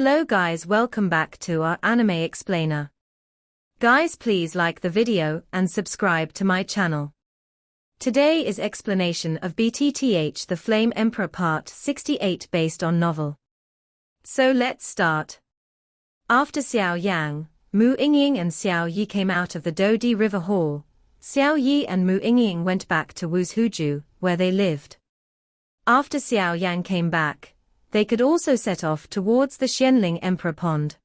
Hello guys, welcome back to our anime explainer. Guys, please like the video and subscribe to my channel. Today is explanation of BTTH The Flame Emperor Part 68 based on novel. So let's start. After Xiao Yang, Mu Yingying and Xiao Yi came out of the Dodi River Hall, Xiao Yi and Mu Yingying went back to Wuzhuju, where they lived. After Xiao Yang came back, they could also set off towards the Xianling Emperor Pond.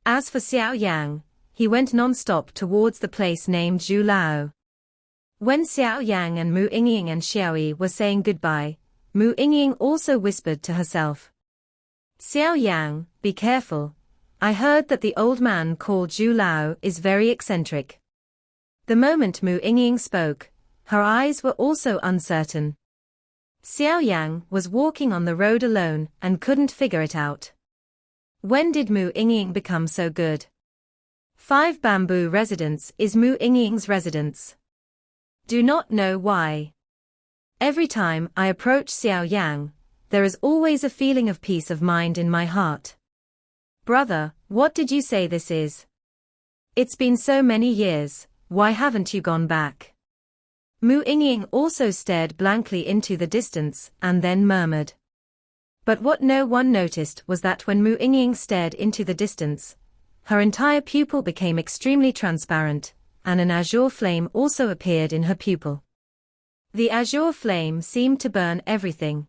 As for Xiao Yang, he went non-stop towards the place named Zhulao. When Xiao Yang and Mu Yingying and Xiao Yi were saying goodbye, Mu Yingying also whispered to herself, "Xiao Yang, be careful. I heard that the old man called Zhulao is very eccentric." The moment Mu Yingying spoke, her eyes were also uncertain. Xiao Yang was walking on the road alone and couldn't figure it out. When did Mu Yingying become so good? 5 Bamboo Residence is Mu Yingying's residence. Do not know why. Every time I approach Xiao Yang, there is always a feeling of peace of mind in my heart. Brother, what did you say this is? It's been so many years, why haven't you gone back? Mu Yingying also stared blankly into the distance and then murmured. But what no one noticed was that when Mu Yingying stared into the distance, her entire pupil became extremely transparent, and an azure flame also appeared in her pupil. The azure flame seemed to burn everything.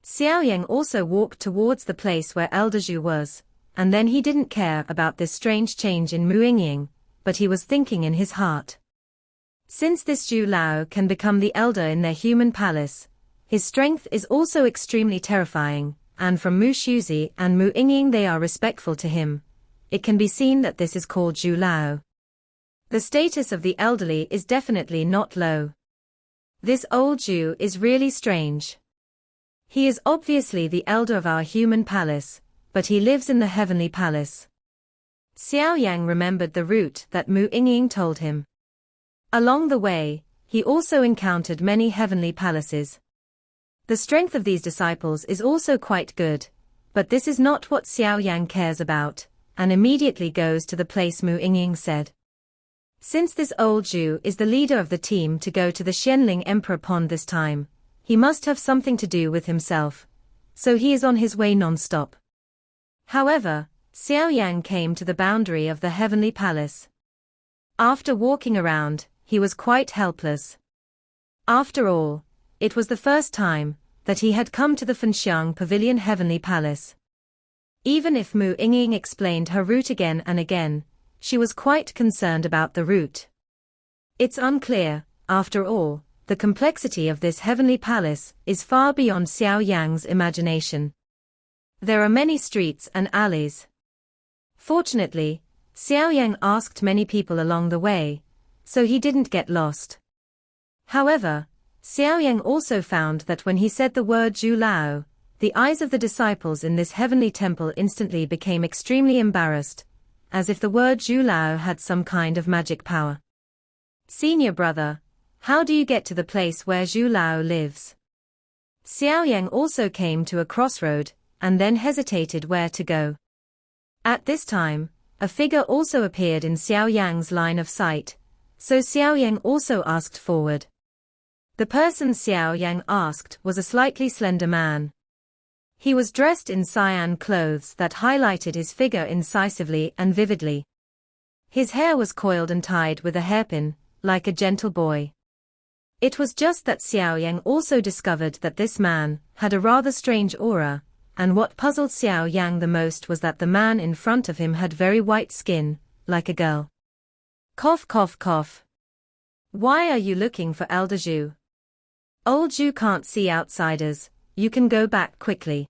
Xiao Yang also walked towards the place where Elder Zhu was, and then he didn't care about this strange change in Mu Yingying, but he was thinking in his heart. Since this Zhulao can become the elder in their human palace, his strength is also extremely terrifying, and from Mu Shuzi and Mu Yingying they are respectful to him. It can be seen that this is called Zhulao. The status of the elderly is definitely not low. This old Zhu is really strange. He is obviously the elder of our human palace, but he lives in the heavenly palace. Xiao Yang remembered the route that Mu Yingying told him. Along the way, he also encountered many heavenly palaces. The strength of these disciples is also quite good, but this is not what Xiao Yang cares about, and immediately goes to the place Mu Yingying said. Since this old Zhu is the leader of the team to go to the Xianling Emperor Pond this time, he must have something to do with himself, so he is on his way non-stop. However, Xiao Yang came to the boundary of the heavenly palace. After walking around, he was quite helpless. After all, it was the first time that he had come to the Fenxiang Pavilion Heavenly Palace. Even if Mu Yingying explained her route again and again, she was quite concerned about the route. It's unclear, after all, the complexity of this heavenly palace is far beyond Xiao Yang's imagination. There are many streets and alleys. Fortunately, Xiao Yang asked many people along the way, so he didn't get lost. However, Xiao Yang also found that when he said the word Zhulao, the eyes of the disciples in this heavenly temple instantly became extremely embarrassed, as if the word Zhulao had some kind of magic power. Senior brother, how do you get to the place where Zhulao lives? Xiao Yang also came to a crossroad, and then hesitated where to go. At this time, a figure also appeared in Xiao Yang's line of sight, so Xiao Yang also asked forward. The person Xiao Yang asked was a slightly slender man. He was dressed in cyan clothes that highlighted his figure incisively and vividly. His hair was coiled and tied with a hairpin, like a gentle boy. It was just that Xiao Yang also discovered that this man had a rather strange aura, and what puzzled Xiao Yang the most was that the man in front of him had very white skin, like a girl. Cough cough cough. Why are you looking for Elder Zhu? Old Zhu can't see outsiders, you can go back quickly.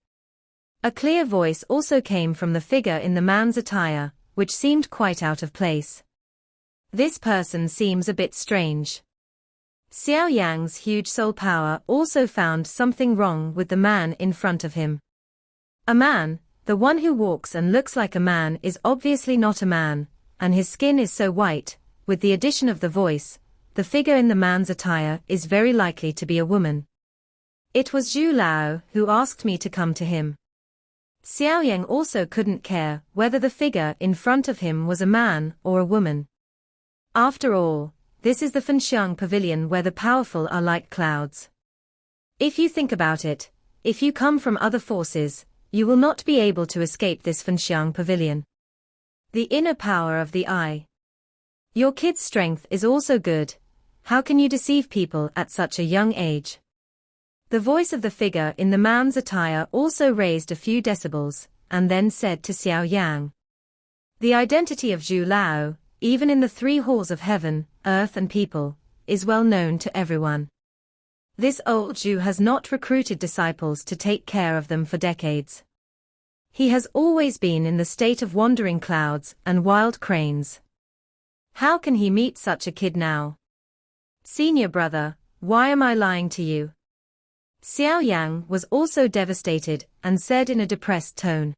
A clear voice also came from the figure in the man's attire, which seemed quite out of place. This person seems a bit strange. Xiao Yang's huge soul power also found something wrong with the man in front of him. A man, the one who walks and looks like a man is obviously not a man, and his skin is so white. With the addition of the voice, the figure in the man's attire is very likely to be a woman. It was Zhulao who asked me to come to him. Xiao Yan also couldn't care whether the figure in front of him was a man or a woman. After all, this is the Fenxiang Pavilion where the powerful are like clouds. If you think about it, if you come from other forces, you will not be able to escape this Fenxiang Pavilion. The inner power of the eye. Your kid's strength is also good. How can you deceive people at such a young age? The voice of the figure in the man's attire also raised a few decibels, and then said to Xiao Yang. The identity of Zhu Lao, even in the three halls of heaven, earth and people, is well known to everyone. This old Zhu has not recruited disciples to take care of them for decades. He has always been in the state of wandering clouds and wild cranes. How can he meet such a kid now? Senior brother, why am I lying to you? Xiao Yang was also devastated and said in a depressed tone.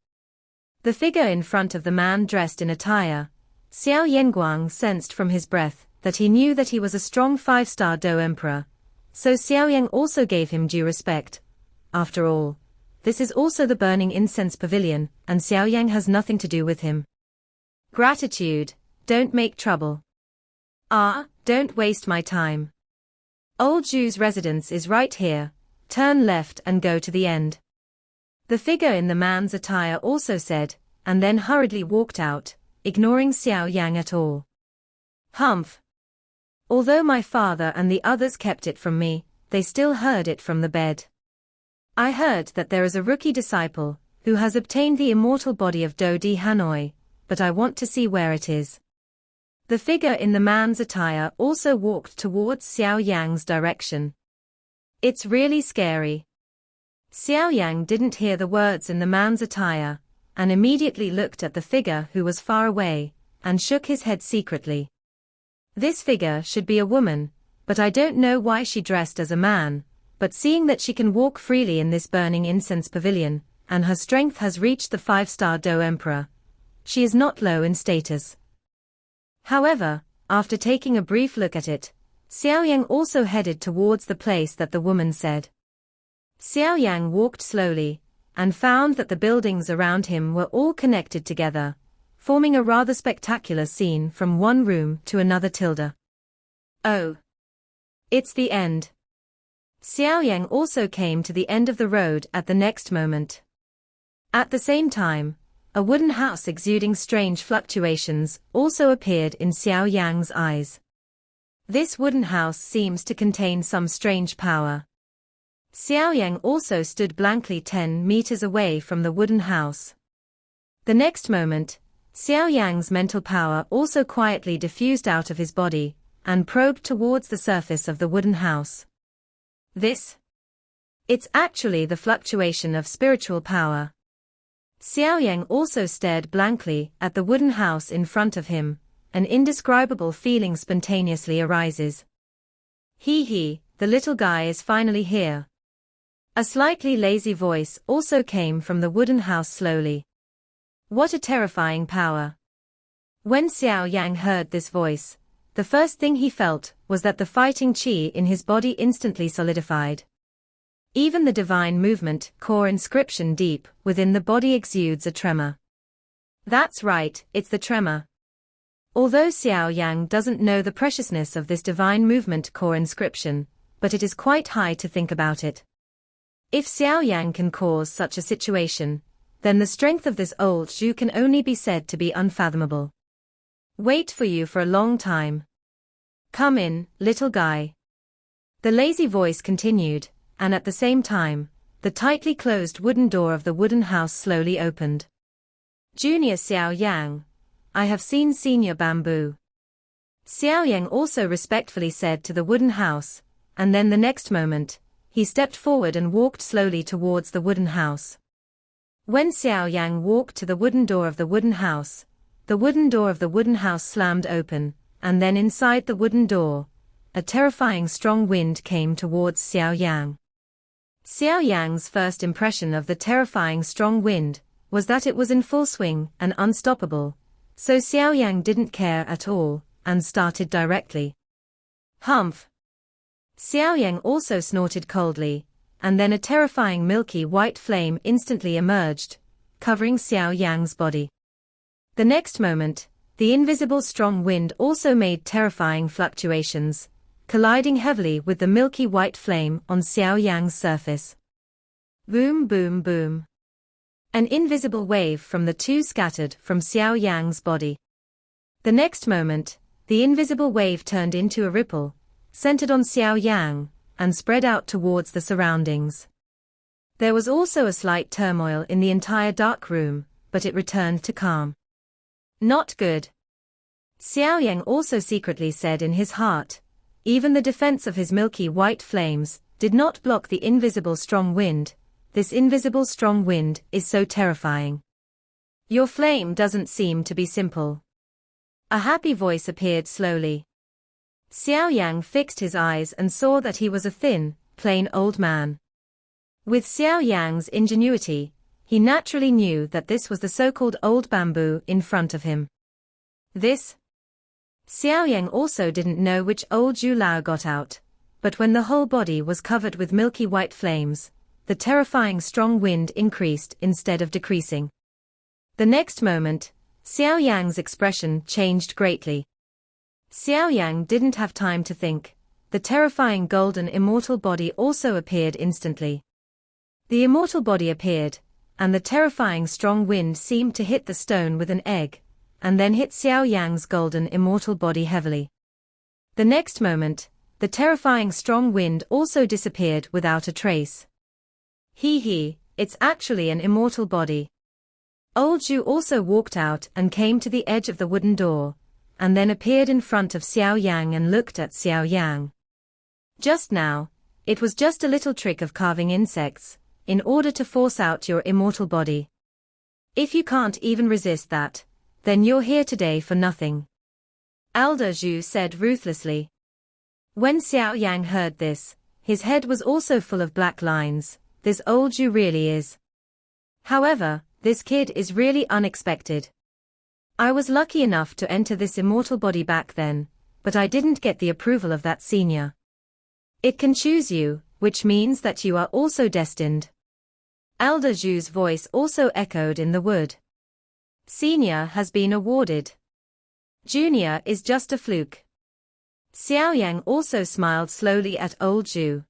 The figure in front of the man dressed in attire, Xiao Yanguang sensed from his breath that he knew that he was a strong 5-star Do Emperor, so Xiao Yang also gave him due respect. After all, this is also the Burning Incense Pavilion, and Xiao Yang has nothing to do with him. Gratitude, don't make trouble. Don't waste my time. Old Zhu's residence is right here, turn left and go to the end. The figure in the man's attire also said, and then hurriedly walked out, ignoring Xiao Yang at all. Humph. Although my father and the others kept it from me, they still heard it from the bed. I heard that there is a rookie disciple, who has obtained the immortal body of Do Di Hanoi, but I want to see where it is. The figure in the man's attire also walked towards Xiao Yang's direction. It's really scary. Xiao Yang didn't hear the words in the man's attire, and immediately looked at the figure who was far away, and shook his head secretly. This figure should be a woman, but I don't know why she dressed as a man, but seeing that she can walk freely in this burning incense pavilion, and her strength has reached the 5-star Do Emperor, she is not low in status. However, after taking a brief look at it, Xiao Yang also headed towards the place that the woman said. Xiao Yang walked slowly, and found that the buildings around him were all connected together, forming a rather spectacular scene from one room to another. Oh. It's the end. Xiao Yang also came to the end of the road at the next moment. At the same time, a wooden house exuding strange fluctuations also appeared in Xiao Yang's eyes. This wooden house seems to contain some strange power. Xiao Yang also stood blankly 10 meters away from the wooden house. The next moment, Xiao Yang's mental power also quietly diffused out of his body, and probed towards the surface of the wooden house. It's actually the fluctuation of spiritual power. Xiao Yang also stared blankly at the wooden house in front of him. An indescribable feeling spontaneously arises. The little guy is finally here. A slightly lazy voice also came from the wooden house slowly. What a terrifying power. When Xiao Yang heard this voice, the first thing he felt was that the fighting qi in his body instantly solidified. Even the divine movement core inscription deep within the body exudes a tremor. That's right, it's the tremor. Although Xiao Yang doesn't know the preciousness of this divine movement core inscription, but it is quite high to think about it. If Xiao Yang can cause such a situation, then the strength of this old Zhu can only be said to be unfathomable. Wait for you for a long time. Come in, little guy. The lazy voice continued, and at the same time, the tightly closed wooden door of the wooden house slowly opened. Junior Xiao Yang. I have seen Senior Bamboo. Xiao Yang also respectfully said to the wooden house, and then the next moment, he stepped forward and walked slowly towards the wooden house. When Xiao Yang walked to the wooden door of the wooden house, the wooden door of the wooden house slammed open, and then inside the wooden door, a terrifying strong wind came towards Xiao Yang. Xiao Yang's first impression of the terrifying strong wind was that it was in full swing and unstoppable. So Xiao Yang didn't care at all, and started directly. Humph. Xiao Yang also snorted coldly, and then a terrifying milky white flame instantly emerged, covering Xiao Yang's body. The next moment, the invisible strong wind also made terrifying fluctuations, colliding heavily with the milky white flame on Xiao Yang's surface. Boom, boom, boom. An invisible wave from the two scattered from Xiao Yang's body. The next moment, the invisible wave turned into a ripple, centered on Xiao Yang, and spread out towards the surroundings. There was also a slight turmoil in the entire dark room, but it returned to calm. Not good. Xiao Yang also secretly said in his heart. Even the defense of his milky white flames did not block the invisible strong wind. This invisible strong wind is so terrifying. Your flame doesn't seem to be simple. A happy voice appeared slowly. Xiao Yang fixed his eyes and saw that he was a thin, plain old man. With Xiao Yang's ingenuity, he naturally knew that this was the so-called old bamboo in front of him. Xiao Yang also didn't know which old Zhu Lao got out, but when the whole body was covered with milky white flames, the terrifying strong wind increased instead of decreasing. The next moment, Xiao Yang's expression changed greatly. Xiao Yang didn't have time to think. The terrifying golden immortal body also appeared instantly. The immortal body appeared, and the terrifying strong wind seemed to hit the stone with an egg, and then hit Xiao Yang's golden immortal body heavily. The next moment, the terrifying strong wind also disappeared without a trace. It's actually an immortal body. Old Zhu also walked out and came to the edge of the wooden door, and then appeared in front of Xiao Yang and looked at Xiao Yang. Just now, it was just a little trick of carving insects, in order to force out your immortal body. If you can't even resist that, then you're here today for nothing. Elder Zhu said ruthlessly. When Xiao Yang heard this, his head was also full of black lines. This old Zhu really is. However, this kid is really unexpected. I was lucky enough to enter this immortal body back then, but I didn't get the approval of that senior. It can choose you, which means that you are also destined. Elder Zhu's voice also echoed in the wood. Senior has been awarded. Junior is just a fluke. Xiao Yang also smiled slowly at old Zhu.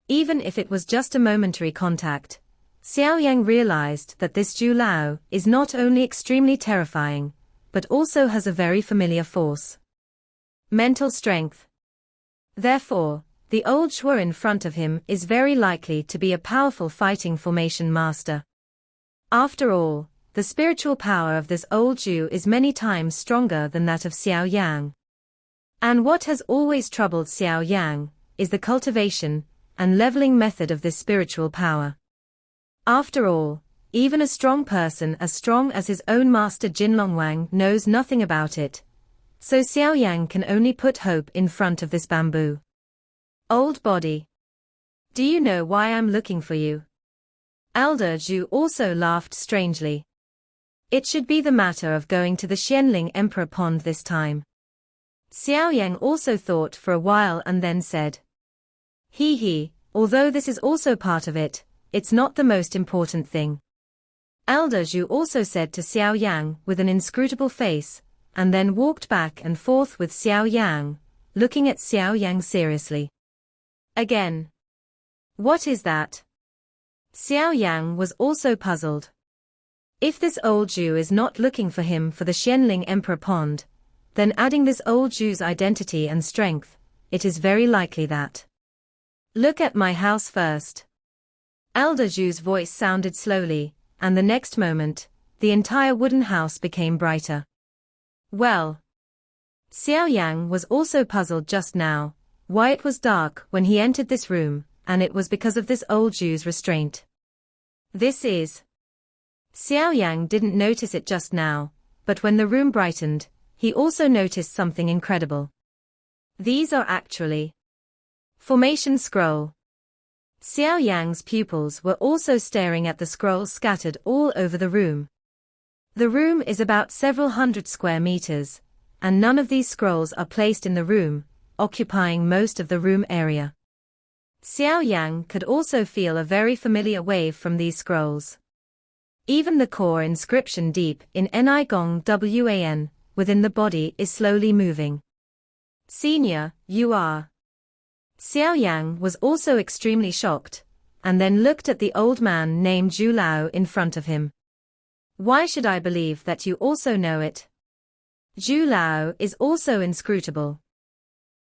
Even if it was just a momentary contact, Xiao Yang realized that this Zhu Lao is not only extremely terrifying, but also has a very familiar force. Mental strength. Therefore, the old Zhu in front of him is very likely to be a powerful fighting formation master. After all, the spiritual power of this old Zhu is many times stronger than that of Xiao Yang. And what has always troubled Xiao Yang is the cultivation and leveling method of this spiritual power. After all, even a strong person as strong as his own master Jinlong Wang knows nothing about it. So Xiao Yang can only put hope in front of this bamboo. Old body. Do you know why I'm looking for you? Elder Zhu also laughed strangely. It should be the matter of going to the Xianling Emperor Pond this time. Xiao Yang also thought for a while and then said. Although this is also part of it, it's not the most important thing. Elder Zhu also said to Xiao Yang with an inscrutable face, and then walked back and forth with Xiao Yang, looking at Xiao Yang seriously. Again. What is that? Xiao Yang was also puzzled. If this old Zhu is not looking for him for the Xianling Emperor Pond, then adding this old Zhu's identity and strength, it is very likely that. Look at my house first. Elder Zhu's voice sounded slowly, and the next moment, the entire wooden house became brighter. Well. Xiao Yang was also puzzled just now, why it was dark when he entered this room, and it was because of this old Zhu's restraint. This is. Xiao Yang didn't notice it just now, but when the room brightened, he also noticed something incredible. These are actually formation scroll. Xiao Yang's pupils were also staring at the scrolls scattered all over the room. The room is about several hundred square meters, and none of these scrolls are placed in the room, occupying most of the room area. Xiao Yang could also feel a very familiar wave from these scrolls. Even the core inscription deep in Nigong Wan, within the body is slowly moving. Senior, you are. Xiao Yan was also extremely shocked, and then looked at the old man named Zhu Lao in front of him. Why should I believe that you also know it? Zhu Lao is also inscrutable.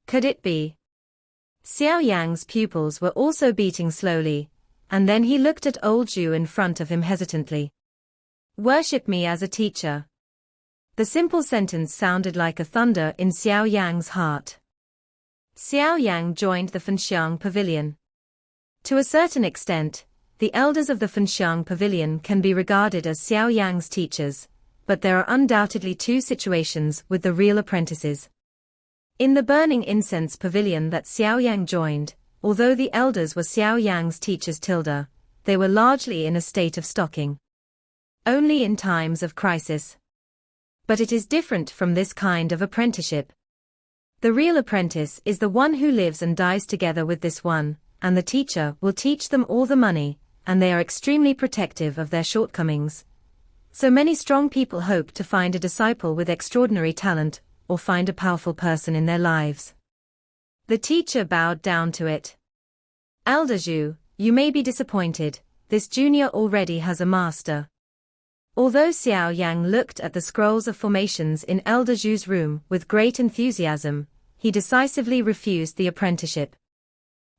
Could it be? Xiao Yan's pupils were also beating slowly, and then he looked at old Zhu in front of him hesitantly. Worship me as a teacher. The simple sentence sounded like a thunder in Xiao Yan's heart. Xiao Yan joined the Fenxiang Pavilion. To a certain extent, the elders of the Fenxiang Pavilion can be regarded as Xiao Yan's teachers, but there are undoubtedly two situations with the real apprentices. In the Burning Incense Pavilion that Xiao Yan joined, although the elders were Xiao Yan's teachers they were largely in a state of stocking. Only in times of crisis. But it is different from this kind of apprenticeship. The real apprentice is the one who lives and dies together with this one, and the teacher will teach them all the money, and they are extremely protective of their shortcomings. So many strong people hope to find a disciple with extraordinary talent, or find a powerful person in their lives. The teacher bowed down to it. Elder Zhu, you may be disappointed, this junior already has a master. Although Xiao Yan looked at the scrolls of formations in Elder Zhu's room with great enthusiasm, he decisively refused the apprenticeship.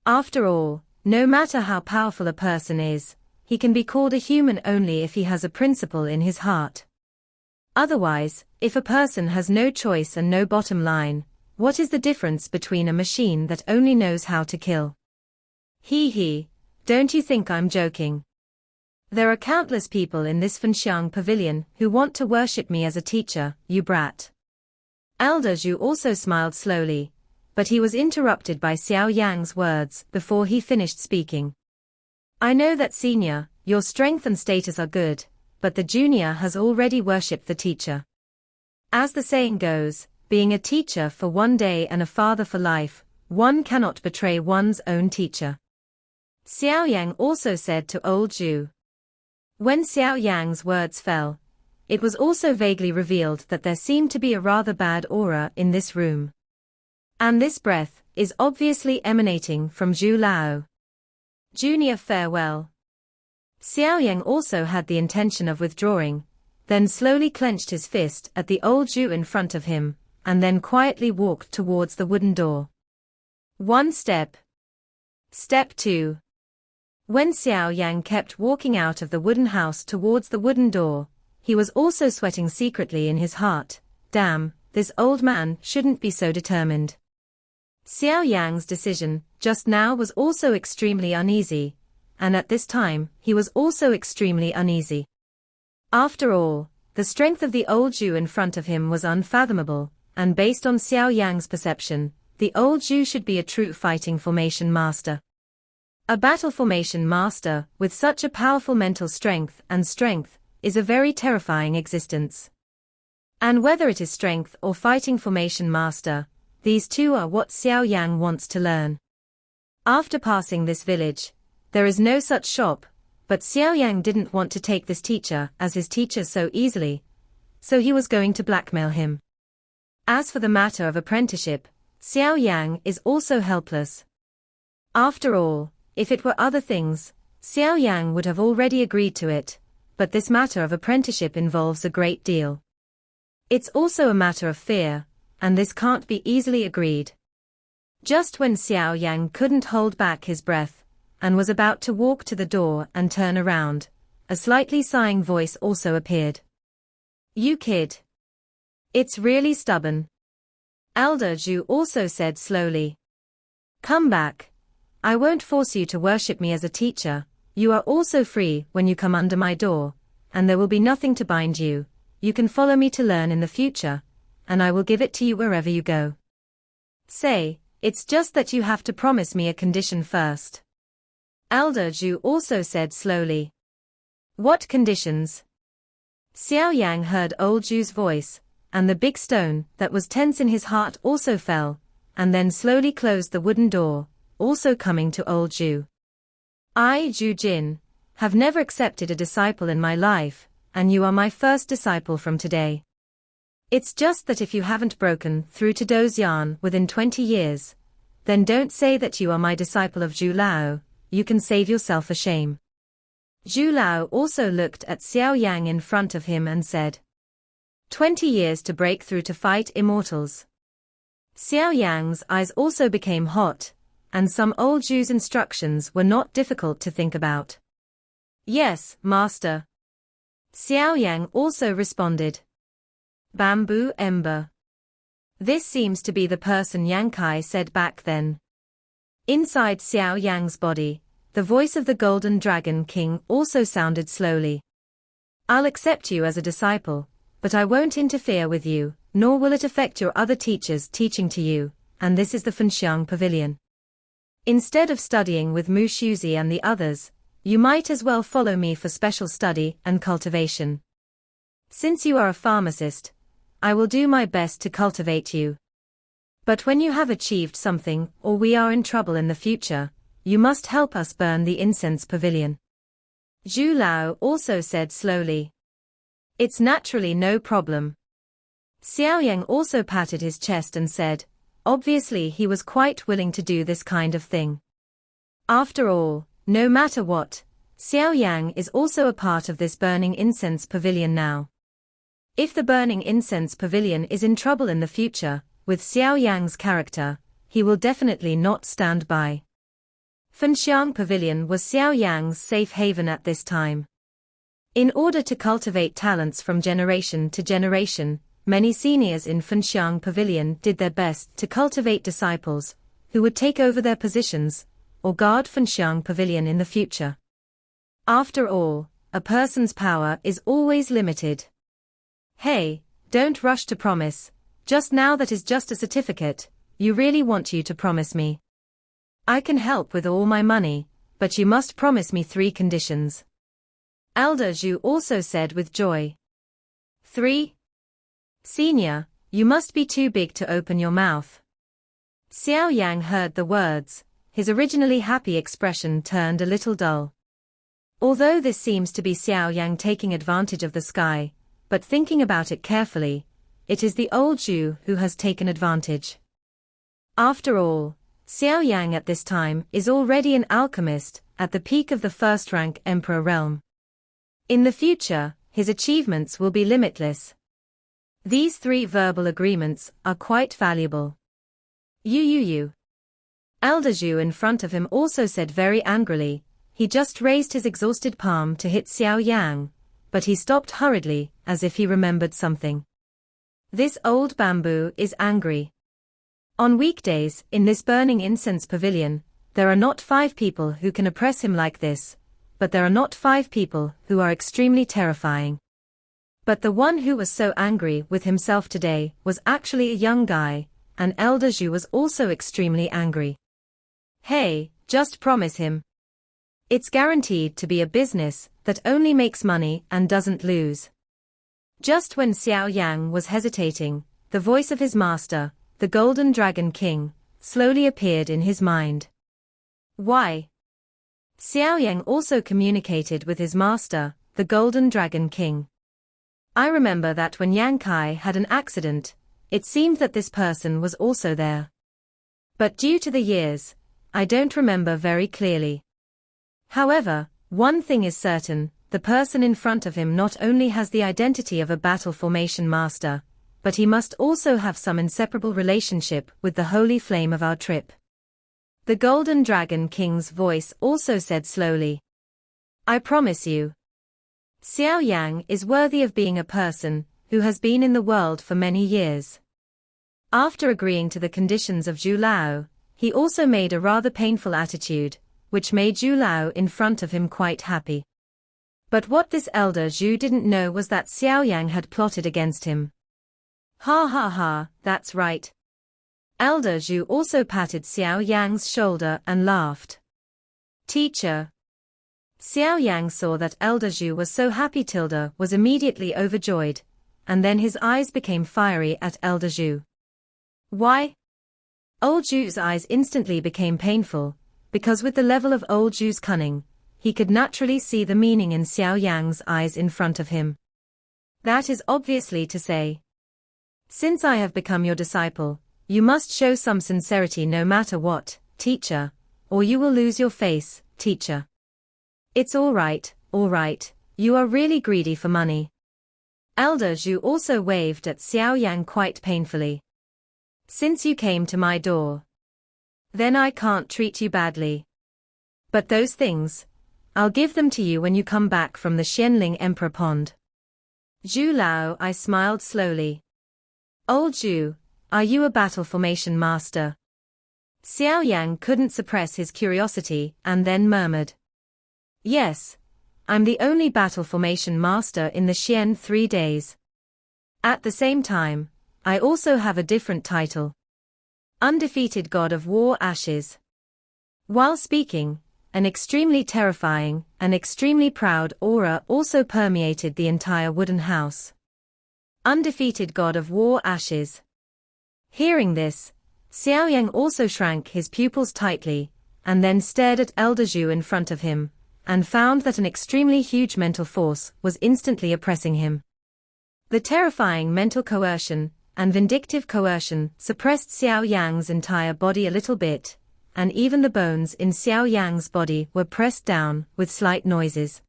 After all, no matter how powerful a person is, he can be called a human only if he has a principle in his heart. Otherwise, if a person has no choice and no bottom line, what is the difference between a machine that only knows how to kill? He, don't you think I'm joking? There are countless people in this Fenxiang Pavilion who want to worship me as a teacher, you brat. Elder Zhu also smiled slowly, but he was interrupted by Xiao Yan's words before he finished speaking. I know that senior, your strength and status are good, but the junior has already worshipped the teacher. As the saying goes, being a teacher for one day and a father for life, one cannot betray one's own teacher. Xiao Yan also said to old Zhu. When Xiao Yan's words fell, it was also vaguely revealed that there seemed to be a rather bad aura in this room. And this breath is obviously emanating from Zhu Lao. Junior, farewell. Xiao Yan also had the intention of withdrawing, then slowly clenched his fist at the old Zhu in front of him, and then quietly walked towards the wooden door. One step. Step 2. When Xiao Yan kept walking out of the wooden house towards the wooden door, he was also sweating secretly in his heart. Damn, this old man shouldn't be so determined. Xiao Yan's decision just now was also extremely uneasy, and at this time he was also extremely uneasy. After all, the strength of the old Zhu in front of him was unfathomable, and based on Xiao Yan's perception, the old Zhu should be a true fighting formation master. A battle formation master with such a powerful mental strength is a very terrifying existence. And whether it is strength or fighting formation master, these two are what Xiao Yan wants to learn. After passing this village, there is no such shop, but Xiao Yan didn't want to take this teacher as his teacher so easily, so he was going to blackmail him. As for the matter of apprenticeship, Xiao Yan is also helpless. After all, if it were other things, Xiao Yan would have already agreed to it, but this matter of apprenticeship involves a great deal. It's also a matter of fear, and this can't be easily agreed. Just when Xiao Yan couldn't hold back his breath, and was about to walk to the door and turn around, a slightly sighing voice also appeared. You kid. It's really stubborn. Elder Zhu also said slowly. Come back. I won't force you to worship me as a teacher, you are also free when you come under my door, and there will be nothing to bind you, you can follow me to learn in the future, and I will give it to you wherever you go. Say, it's just that you have to promise me a condition first. Elder Zhu also said slowly. What conditions? Xiao Yan heard old Zhu's voice, and the big stone that was tense in his heart also fell, and then slowly closed the wooden door, also coming to old Zhu. I, Zhu Jin, have never accepted a disciple in my life, and you are my first disciple from today. It's just that if you haven't broken through to Dozian within 20 years, then don't say that you are my disciple of Zhu Lao, you can save yourself a shame. Zhu Lao also looked at Xiao Yang in front of him and said, 20 years to break through to fight immortals. Xiao Yang's eyes also became hot, and some old Zhu's instructions were not difficult to think about. Yes, master. Xiao Yang also responded. Bamboo Ember. This seems to be the person Yang Kai said back then. Inside Xiao Yang's body, the voice of the Golden Dragon King also sounded slowly. I'll accept you as a disciple, but I won't interfere with you, nor will it affect your other teachers teaching to you, and this is the Fenxiang Pavilion. Instead of studying with Mu Shuzi and the others, you might as well follow me for special study and cultivation. Since you are a pharmacist, I will do my best to cultivate you. But when you have achieved something or we are in trouble in the future, you must help us burn the incense pavilion. Zhu Lao also said slowly. It's naturally no problem. Xiao Yang also patted his chest and said, obviously he was quite willing to do this kind of thing. After all, no matter what, Xiao Yang is also a part of this burning incense pavilion now. If the burning incense pavilion is in trouble in the future, with Xiao Yang's character, he will definitely not stand by. Fenxiang Pavilion was Xiao Yang's safe haven at this time. In order to cultivate talents from generation to generation, many seniors in Fenxiang Pavilion did their best to cultivate disciples, who would take over their positions, or guard Fenxiang Pavilion in the future. After all, a person's power is always limited. Hey, don't rush to promise, just now that is just a certificate, you really want you to promise me. I can help with all my money, but you must promise me 3 conditions. Elder Zhu also said with joy. 3. Senior, you must be too big to open your mouth. Xiao Yang heard the words, his originally happy expression turned a little dull. Although this seems to be Xiao Yang taking advantage of the sky, but thinking about it carefully, it is the old Zhu who has taken advantage. After all, Xiao Yang at this time is already an alchemist, at the peak of the first-rank emperor realm. In the future, his achievements will be limitless. These 3 verbal agreements are quite valuable. You. Elder Zhu in front of him also said very angrily, he just raised his exhausted palm to hit Xiao Yang, but he stopped hurriedly, as if he remembered something. This old bamboo is angry. On weekdays, in this burning incense pavilion, there are not 5 people who can oppress him like this, but there are not 5 people who are extremely terrifying. But the one who was so angry with himself today was actually a young guy, and Elder Zhu was also extremely angry. Hey, just promise him. It's guaranteed to be a business that only makes money and doesn't lose. Just when Xiao Yang was hesitating, the voice of his master, the Golden Dragon King, slowly appeared in his mind. Why? Xiao Yang also communicated with his master, the Golden Dragon King. I remember that when Yang Kai had an accident, it seemed that this person was also there. But due to the years, I don't remember very clearly. However, one thing is certain, the person in front of him not only has the identity of a battle formation master, but he must also have some inseparable relationship with the holy flame of our trip. The Golden Dragon King's voice also said slowly. I promise you. Xiao Yang is worthy of being a person who has been in the world for many years. After agreeing to the conditions of Zhu Lao, he also made a rather painful attitude, which made Zhu Lao in front of him quite happy. But what this elder Zhu didn't know was that Xiao Yang had plotted against him. Ha ha ha, that's right. Elder Zhu also patted Xiao Yang's shoulder and laughed. Teacher. Xiao Yang saw that Elder Zhu was so happy Tilda was immediately overjoyed, and then his eyes became fiery at Elder Zhu. Why? Old Zhu's eyes instantly became painful, because with the level of old Zhu's cunning, he could naturally see the meaning in Xiao Yan's eyes in front of him. That is obviously to say, since I have become your disciple, you must show some sincerity no matter what, teacher, or you will lose your face, teacher. It's all right, you are really greedy for money. Elder Zhu also waved at Xiao Yan quite painfully. Since you came to my door, then I can't treat you badly. But those things, I'll give them to you when you come back from the Xianling Emperor Pond. Zhu Lao, I smiled slowly. Old Zhu, are you a battle formation master? Xiao Yan couldn't suppress his curiosity and then murmured. Yes, I'm the only battle formation master in the Xian 3 days. At the same time, I also have a different title. Undefeated God of War Ashes. While speaking, an extremely terrifying and extremely proud aura also permeated the entire wooden house. Undefeated God of War Ashes. Hearing this, Xiao Yan also shrank his pupils tightly, and then stared at Elder Zhu in front of him, and found that an extremely huge mental force was instantly oppressing him. The terrifying mental coercion and vindictive coercion suppressed Xiao Yang's entire body a little bit, and even the bones in Xiao Yang's body were pressed down with slight noises.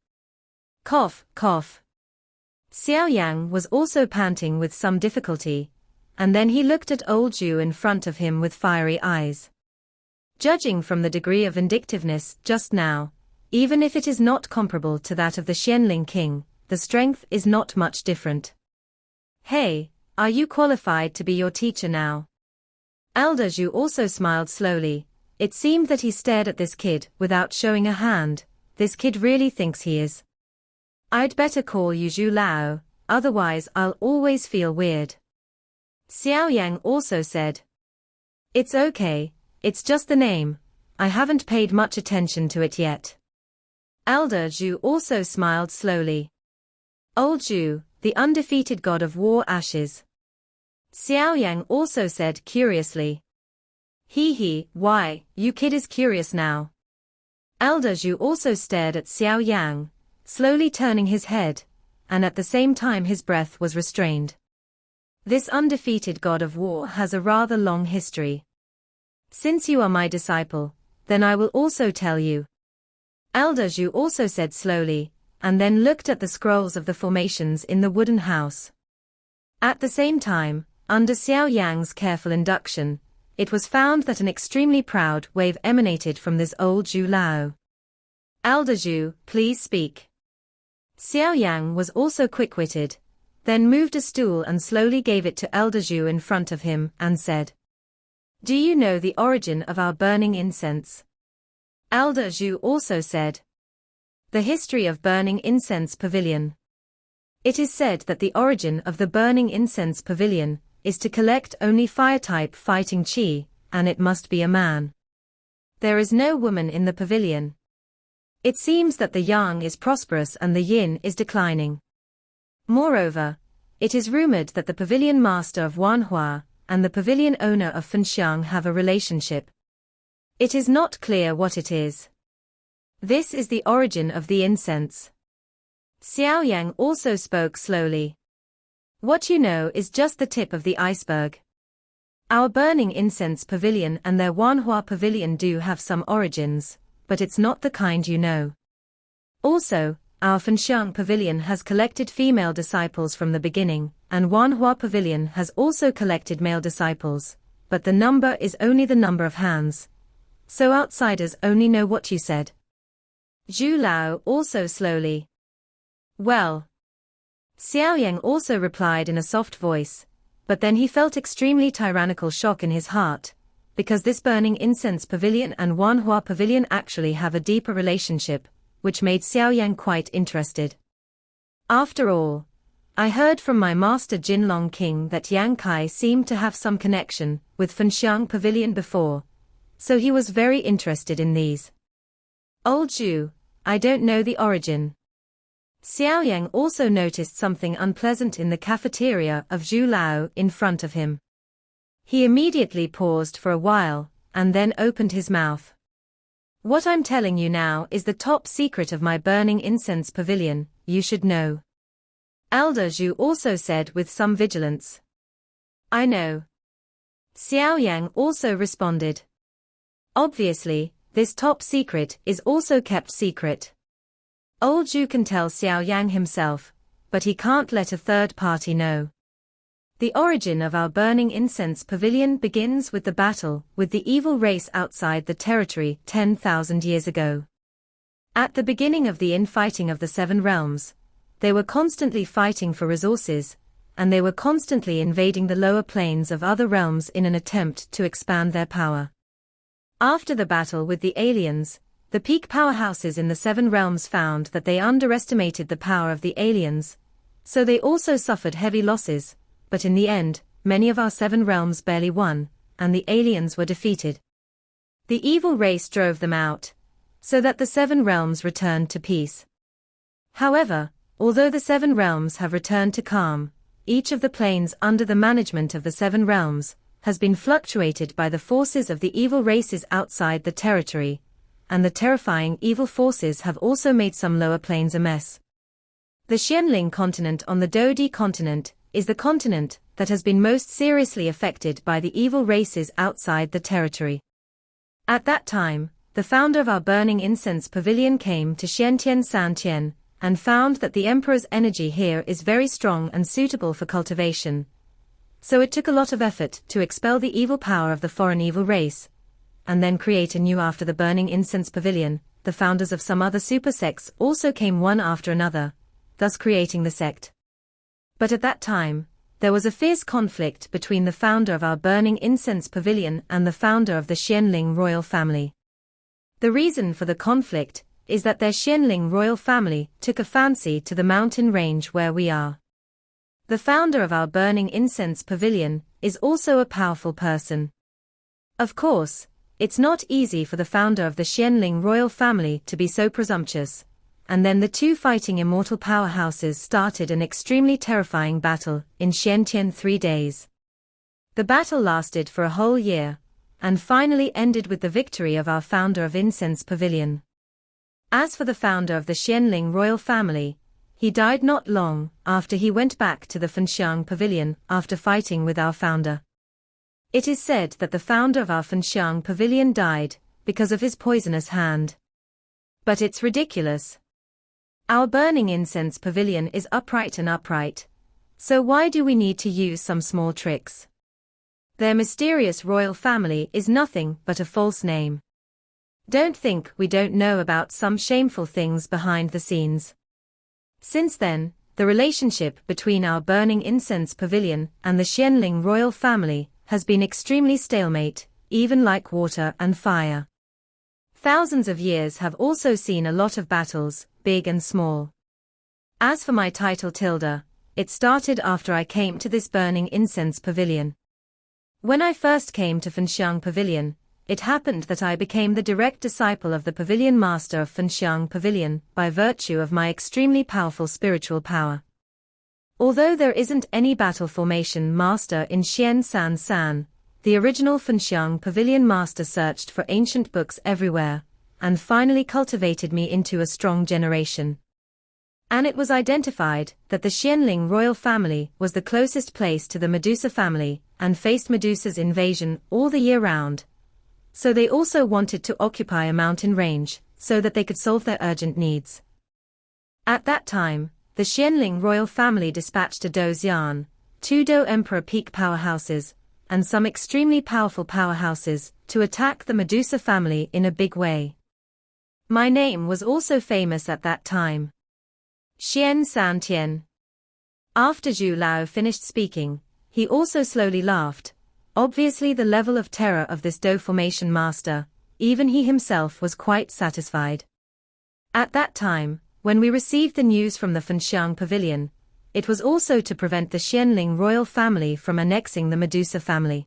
Cough, cough. Xiao Yang was also panting with some difficulty, and then he looked at old Zhu in front of him with fiery eyes. Judging from the degree of vindictiveness just now, even if it is not comparable to that of the Xianling king, the strength is not much different. Hey, are you qualified to be your teacher now? Elder Zhu also smiled slowly. It seemed that he stared at this kid without showing a hand. This kid really thinks he is. I'd better call you Zhu Lao, otherwise I'll always feel weird. Xiao Yang also said. It's okay, it's just the name. I haven't paid much attention to it yet. Elder Zhu also smiled slowly. Old Zhu, the undefeated God of War Ashes. Xiao Yang also said curiously. Why, you kid is curious now. Elder Zhu also stared at Xiao Yang, slowly turning his head, and at the same time his breath was restrained. This undefeated God of War has a rather long history. Since you are my disciple, then I will also tell you. Elder Zhu also said slowly, and then looked at the scrolls of the formations in the wooden house. At the same time, under Xiao Yang's careful induction, it was found that an extremely proud wave emanated from this old Zhu Lao. Elder Zhu, please speak. Xiao Yang was also quick-witted, then moved a stool and slowly gave it to Elder Zhu in front of him and said, Do you know the origin of our burning incense? Elder Zhu also said, The history of burning incense pavilion. It is said that the origin of the burning incense pavilion is to collect only fire-type fighting chi, and it must be a man. There is no woman in the pavilion. It seems that the yang is prosperous and the yin is declining. Moreover, it is rumored that the pavilion master of Wanhua and the pavilion owner of Fenxiang have a relationship. It is not clear what it is. This is the origin of the incense. Xiao Yang also spoke slowly. What you know is just the tip of the iceberg. Our burning incense pavilion and their Wanhua pavilion do have some origins, but it's not the kind you know. Also, our Fenxiang pavilion has collected female disciples from the beginning, and Wanhua pavilion has also collected male disciples, but the number is only the number of hands. So outsiders only know what you said. Zhu Lao also slowly. Well. Xiao Yang also replied in a soft voice, but then he felt extremely tyrannical shock in his heart, because this burning incense pavilion and Wanhua pavilion actually have a deeper relationship, which made Xiao Yang quite interested. After all, I heard from my master Jinlong King that Yang Kai seemed to have some connection with Fenxiang pavilion before, so he was very interested in these. Old Zhu, I don't know the origin. Xiao Yang also noticed something unpleasant in the cafeteria of Zhu Lao in front of him. He immediately paused for a while, and then opened his mouth. What I'm telling you now is the top secret of my burning incense pavilion, you should know. Elder Zhu also said with some vigilance. I know. Xiao Yan also responded. Obviously, this top secret is also kept secret. Old Zhu can tell Xiao Yan himself, but he can't let a third party know. The origin of our burning incense pavilion begins with the battle with the evil race outside the territory 10,000 years ago. At the beginning of the infighting of the Seven Realms, they were constantly fighting for resources, and they were constantly invading the lower planes of other realms in an attempt to expand their power. After the battle with the aliens, the peak powerhouses in the Seven Realms found that they underestimated the power of the aliens, so they also suffered heavy losses. But in the end, many of our Seven Realms barely won, and the aliens were defeated. The evil race drove them out, so that the Seven Realms returned to peace. However, although the Seven Realms have returned to calm, each of the planes under the management of the Seven Realms has been fluctuated by the forces of the evil races outside the territory, and the terrifying evil forces have also made some lower planes a mess. The Xianling continent on the Dodi continent is the continent that has been most seriously affected by the evil races outside the territory. At that time, the founder of our burning incense pavilion came to Xiantian Santian, and found that the emperor's energy here is very strong and suitable for cultivation. So it took a lot of effort to expel the evil power of the foreign evil race, and then create a new after the burning incense pavilion. The founders of some other super sects also came one after another, thus creating the sect. But at that time, there was a fierce conflict between the founder of our burning incense pavilion and the founder of the Xianling royal family. The reason for the conflict is that their Xianling royal family took a fancy to the mountain range where we are. The founder of our burning incense pavilion is also a powerful person. Of course, it's not easy for the founder of the Xianling royal family to be so presumptuous. And then the two fighting immortal powerhouses started an extremely terrifying battle in Xiantian 3 days. The battle lasted for a whole year, and finally ended with the victory of our founder of Incense Pavilion. As for the founder of the Xianling royal family, he died not long after he went back to the Fenxiang Pavilion after fighting with our founder. It is said that the founder of our Fenxiang Pavilion died because of his poisonous hand. But it's ridiculous. Our burning incense pavilion is upright and upright, so why do we need to use some small tricks? Their mysterious royal family is nothing but a false name. Don't think we don't know about some shameful things behind the scenes. Since then, the relationship between our burning incense pavilion and the Xianling royal family has been extremely stalemate, even like water and fire. Thousands of years have also seen a lot of battles, big and small. As for my title Tilda, it started after I came to this burning incense pavilion. When I first came to Fenxiang Pavilion, it happened that I became the direct disciple of the pavilion master of Fenxiang Pavilion by virtue of my extremely powerful spiritual power. Although there isn't any battle formation master in Xian San San, the original Fenxiang Pavilion master searched for ancient books everywhere, and finally cultivated me into a strong generation. And it was identified that the Xianling royal family was the closest place to the Medusa family, and faced Medusa's invasion all the year round. So they also wanted to occupy a mountain range, so that they could solve their urgent needs. At that time, the Xianling royal family dispatched a Do Xian, 2 Do Emperor peak powerhouses, and some extremely powerful powerhouses, to attack the Medusa family in a big way. My name was also famous at that time. Xian San Tian. After Zhu Lao finished speaking, he also slowly laughed. Obviously the level of terror of this Do formation master, even he himself was quite satisfied. At that time, when we received the news from the Fenxiang Pavilion, it was also to prevent the Xianling royal family from annexing the Medusa family.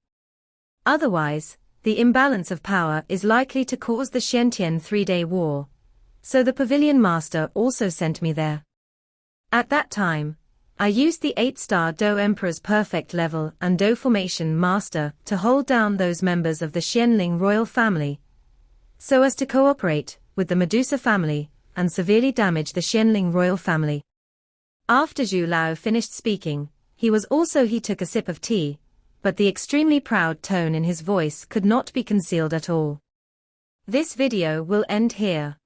Otherwise, the imbalance of power is likely to cause the Xiantian 3-day war, so the pavilion master also sent me there. At that time, I used the 8-star Do Emperor's perfect level and Do formation master to hold down those members of the Xianling royal family, so as to cooperate with the Medusa family and severely damage the Xianling royal family. After Zhu Lao finished speaking, he took a sip of tea, but the extremely proud tone in his voice could not be concealed at all. This video will end here.